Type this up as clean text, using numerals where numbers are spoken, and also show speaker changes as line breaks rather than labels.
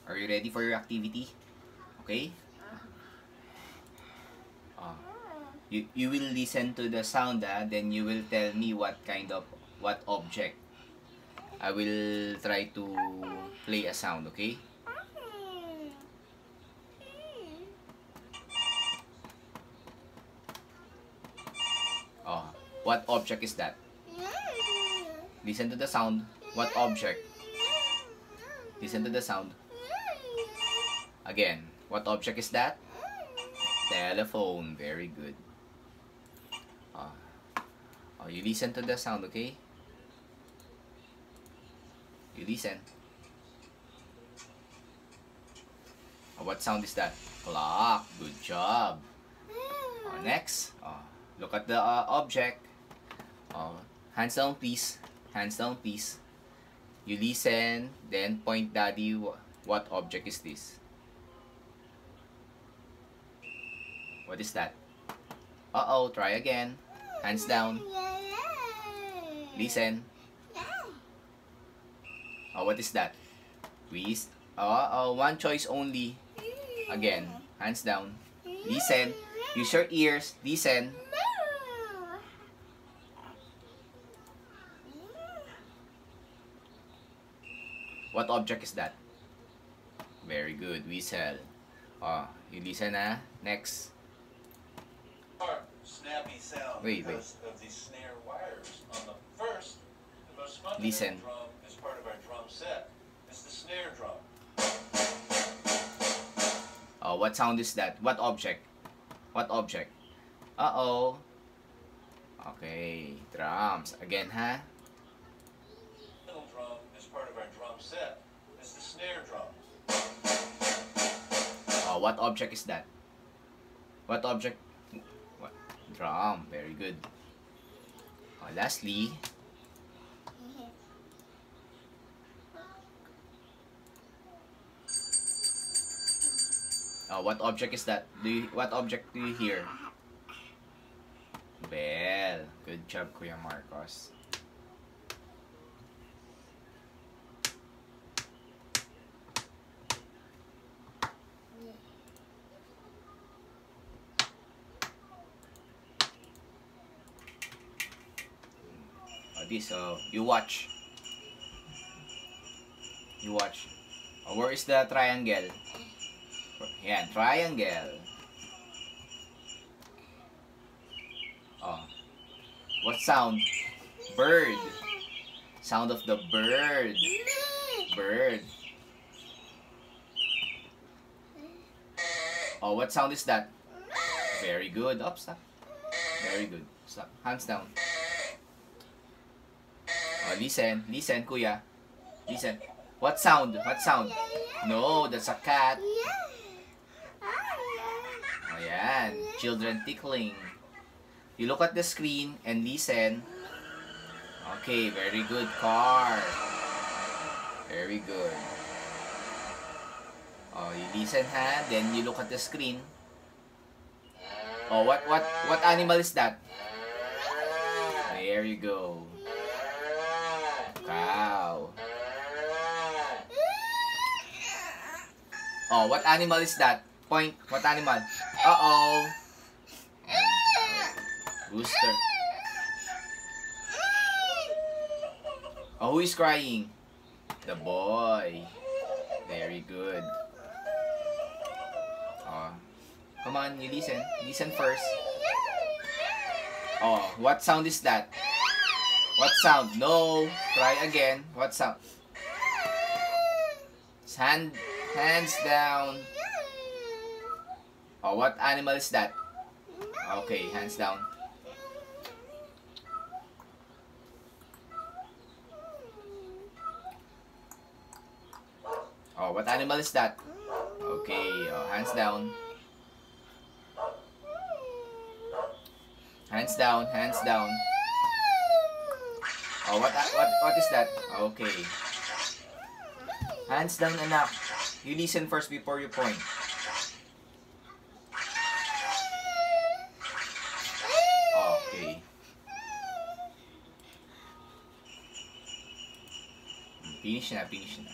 Are you ready for your activity? Okay? You will listen to the sound, then you will tell me what object. I will try to play a sound, okay? What object is that? Listen to the sound. What object? Listen to the sound. Again, what object is that? Telephone. Very good. You listen to the sound, okay? You listen. What sound is that? Clock. Good job. Next, look at the object. Hands down, please. Hands down, please. You listen, then point daddy. What object is this? What is that? Try again. Hands down. Listen. What is that? Please. One choice only. Again. Hands down. Listen. Use your ears. Listen. What object is that? Very good. Whistle. You listen, Next.
Snappy sound because of the snare wires on the first, the most fundamental
Listen.
drum is part of our drum set. It's the snare drum.
What sound is that? What object? What object? Okay, drums. Again,
The middle drum is part of our drum set. It's the snare drum.
What object is that? What object? What? Drum. Very good. Lastly, what object is that? What object do you hear? Bell. Good job, Kuya Marcos. You watch. You watch. Where is the triangle? Yan, triangle. What sound? Bird. Sound of the bird. Bird. What sound is that? Very good. Stop. Very good. Stop. Hands down. Listen. Listen, Kuya. Listen. What sound? What sound? No, that's a cat. Ayan. Children tickling. You look at the screen and listen. Okay, very good. Car. Very good. You listen, then you look at the screen. What animal is that? There you go. Cow. What animal is that? Point. What animal? Rooster. Who is crying? The boy. Very good. Come on, you listen. Listen first. What sound is that? What sound? No. Try again. What sound? Hands down. What animal is that? Okay, hands down. What animal is that? Okay, hands down. Hands down, hands down. What is that? Okay. Hands down, anak. You listen first before you point. Okay. Finish na, finish na.